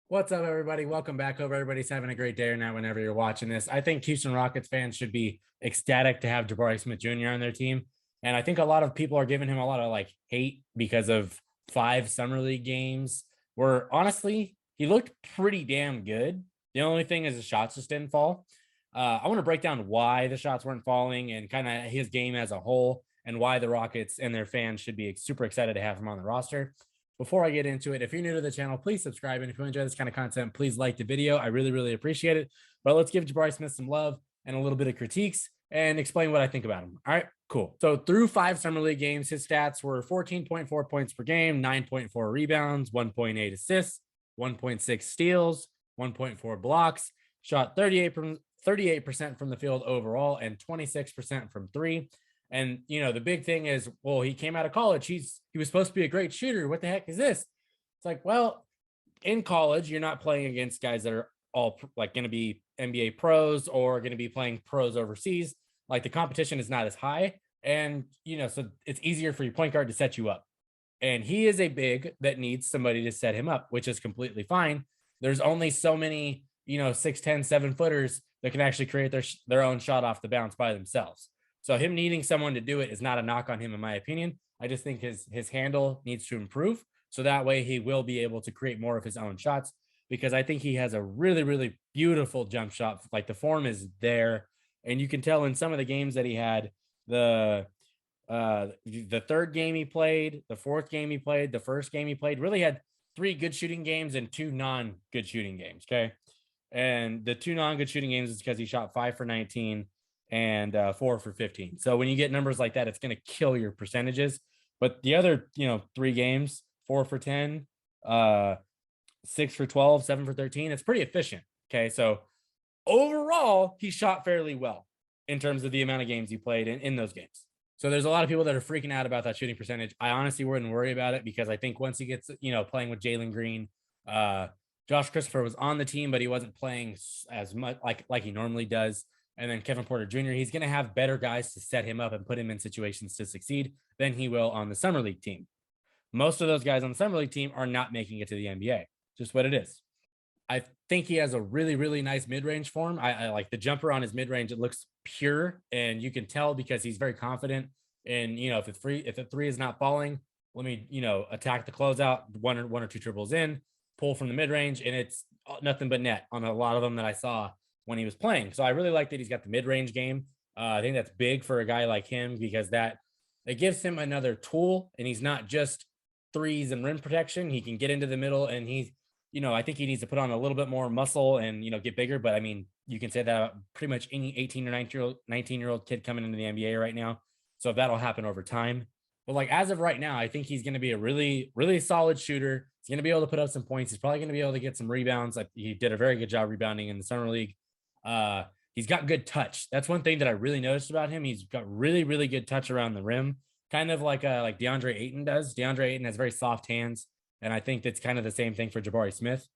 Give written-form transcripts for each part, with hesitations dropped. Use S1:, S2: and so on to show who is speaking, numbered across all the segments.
S1: What's up, everybody? Welcome back. Hope everybody's having a great day or night whenever you're watching this. I think Houston Rockets fans should be ecstatic to have Jabari Smith Jr. on their team. And I think a lot of people are giving him a lot of hate because of 5 summer league games where honestly, he looked pretty damn good. The only thing is the shots just didn't fall. I want to break down why the shots weren't falling and kind of his game as a whole and why the Rockets and their fans should be super excited to have him on the roster. Before I get into it, if you're new to the channel, please subscribe. And if you enjoy this kind of content, please like the video. I really, really appreciate it. But let's give Jabari Smith some love and a little bit of critiques and explain what I think about him. All right, cool. So through 5 summer league games, his stats were 14.4 points per game, 9.4 rebounds, 1.8 assists, 1.6 steals, 1.4 blocks, shot 38% from the field overall and 26% from three. And the big thing is, well, he came out of college. He was supposed to be a great shooter. What the heck is this? It's like, well, in college, you're not playing against guys that are all like going to be NBA pros or going to be playing pros overseas. Like the competition is not as high. And so it's easier for your point guard to set you up. And he is a big that needs somebody to set him up, which is completely fine. There's only so many, 6'10", 7-footers that can actually create their own shot off the bounce by themselves. So him needing someone to do it is not a knock on him, in my opinion. I just think his handle needs to improve. So that way he will be able to create more of his own shots because I think he has a really, really beautiful jump shot. Like the form is there. And you can tell in some of the games that he had, the third game he played, the fourth game he played, the first game he played, really had 3 good shooting games and 2 non-good shooting games. Okay. And the 2 non-good shooting games is because he shot 5 for 19 and 4 for 15. So when you get numbers like that, it's going to kill your percentages. But the other, 3 games, 4 for 10, 6 for 12, 7 for 13, it's pretty efficient. Okay. So overall, he shot fairly well in terms of the amount of games he played in those games. So there's a lot of people that are freaking out about that shooting percentage. I honestly wouldn't worry about it because I think once he gets, playing with Jalen Green, Josh Christopher was on the team, but he wasn't playing as much like he normally does. And then Kevin Porter Jr., he's going to have better guys to set him up and put him in situations to succeed than he will on the summer league team. Most of those guys on the summer league team are not making it to the NBA. Just what it is. I think he has a really, really nice mid-range form. I like the jumper on his mid-range. It looks pure, and you can tell because he's very confident. And if the three is not falling, let me attack the closeout, one or two dribbles in, pull from the mid-range, and it's nothing but net on a lot of them that I saw when he was playing. So I really like that he's got the mid-range game. I think that's big for a guy like him because it gives him another tool, and he's not just threes and rim protection. He can get into the middle, and I think he needs to put on a little bit more muscle and get bigger. But I mean, you can say that about pretty much any 18 or 19-year-old kid coming into the NBA right now. So that'll happen over time. But as of right now, I think he's going to be a really, really solid shooter. He's going to be able to put up some points. He's probably going to be able to get some rebounds. Like he did a very good job rebounding in the summer league. He's got good touch. That's one thing that I really noticed about him. He's got really, really good touch around the rim, kind of like DeAndre Ayton does. DeAndre Ayton has very soft hands, and I think that's kind of the same thing for Jabari Smith.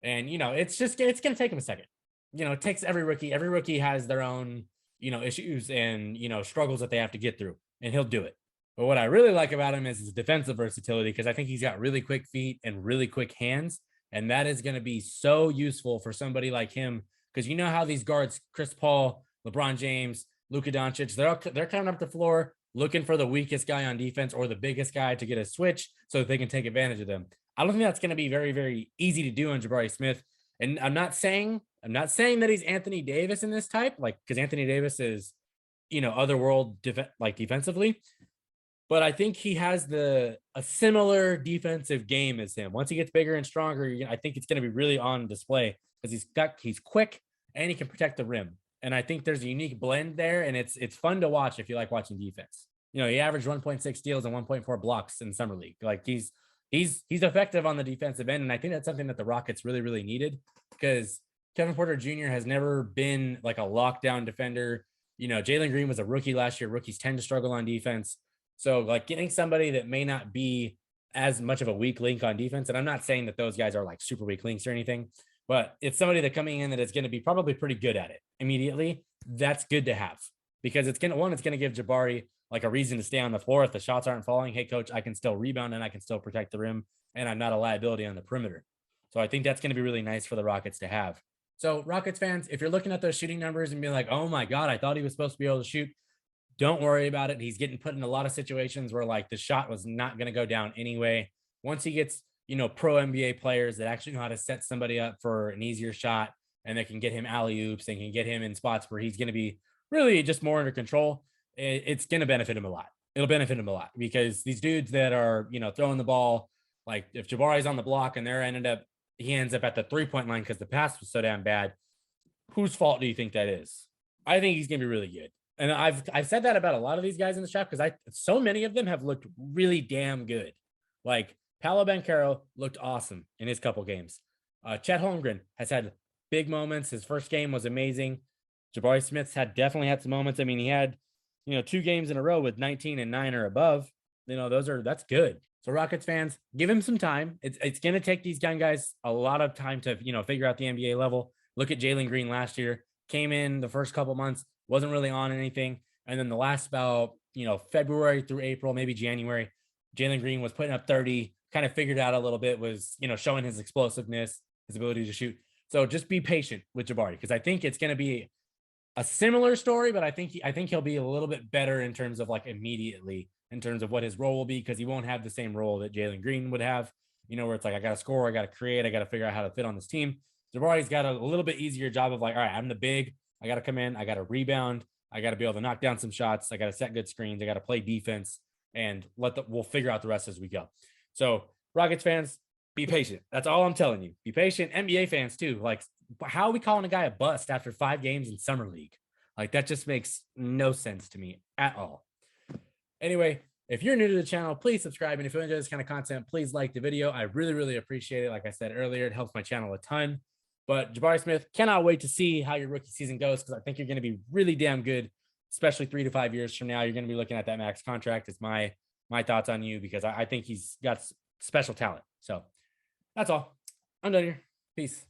S1: And it's going to take him a second. It takes every rookie. Every rookie has their own issues and struggles that they have to get through, and he'll do it. But what I really like about him is his defensive versatility because I think he's got really quick feet and really quick hands, and that is going to be so useful for somebody like him. Because you know how these guards, Chris Paul, LeBron James, Luka Doncic, they're coming up the floor looking for the weakest guy on defense or the biggest guy to get a switch so that they can take advantage of them. I don't think that's going to be very, very easy to do on Jabari Smith. And I'm not saying that he's Anthony Davis in this type, because Anthony Davis is, otherworld defensively. But I think he has a similar defensive game as him. Once he gets bigger and stronger, I think it's going to be really on display because he's quick and he can protect the rim. And I think there's a unique blend there, and it's fun to watch if you like watching defense. He averaged 1.6 steals and 1.4 blocks in summer league. He's effective on the defensive end, and I think that's something that the Rockets really, really needed because Kevin Porter Jr. has never been like a lockdown defender. Jalen Green was a rookie last year. Rookies tend to struggle on defense. So getting somebody that may not be as much of a weak link on defense, and I'm not saying that those guys are like super weak links or anything, but it's somebody that coming in that is going to be probably pretty good at it immediately. That's good to have because it's going to give Jabari like a reason to stay on the floor. If the shots aren't falling, hey coach, I can still rebound and I can still protect the rim and I'm not a liability on the perimeter. So I think that's going to be really nice for the Rockets to have. So Rockets fans, if you're looking at those shooting numbers and being like, oh my God, I thought he was supposed to be able to shoot, don't worry about it. He's getting put in a lot of situations where like the shot was not going to go down anyway. Once he gets, pro NBA players that actually know how to set somebody up for an easier shot and they can get him alley oops and can get him in spots where he's going to be really just more under control, it's going to benefit him a lot. It'll benefit him a lot because these dudes that are, throwing the ball, like if Jabari's on the block and he ends up at the 3-point line because the pass was so damn bad. Whose fault do you think that is? I think he's going to be really good. And I've said that about a lot of these guys in the shop because so many of them have looked really damn good. Like Paolo Banchero looked awesome in his couple games. Chet Holmgren has had big moments. His first game was amazing. Jabari Smith's definitely had some moments. I mean, he had 2 games in a row with 19 and 9 or above. That's good. So Rockets fans, give him some time. It's going to take these young guys a lot of time to figure out the NBA level. Look at Jalen Green last year. Came in the first couple months, wasn't really on anything. And then the last about, February through April, maybe January, Jalen Green was putting up 30, kind of figured out a little bit, was, showing his explosiveness, his ability to shoot. So just be patient with Jabari because I think it's going to be a similar story, but I think he'll be a little bit better in terms of like immediately in terms of what his role will be because he won't have the same role that Jalen Green would have, where it's like, I got to score, I got to create, I got to figure out how to fit on this team. Jabari's got a little bit easier job of like, all right, I'm the big, I got to come in, I got to rebound, I got to be able to knock down some shots, I got to set good screens, I got to play defense, and we'll figure out the rest as we go. So Rockets fans, be patient. That's all I'm telling you. Be patient. NBA fans too. Like, how are we calling a guy a bust after 5 games in summer league? Like, that just makes no sense to me at all. Anyway, if you're new to the channel, please subscribe. And if you enjoy this kind of content, please like the video. I really, really appreciate it. Like I said earlier, it helps my channel a ton. But Jabari Smith, cannot wait to see how your rookie season goes because I think you're going to be really damn good, especially 3 to 5 years from now. You're going to be looking at that max contract. It's my thoughts on you because I think he's got special talent. So that's all. I'm done here. Peace.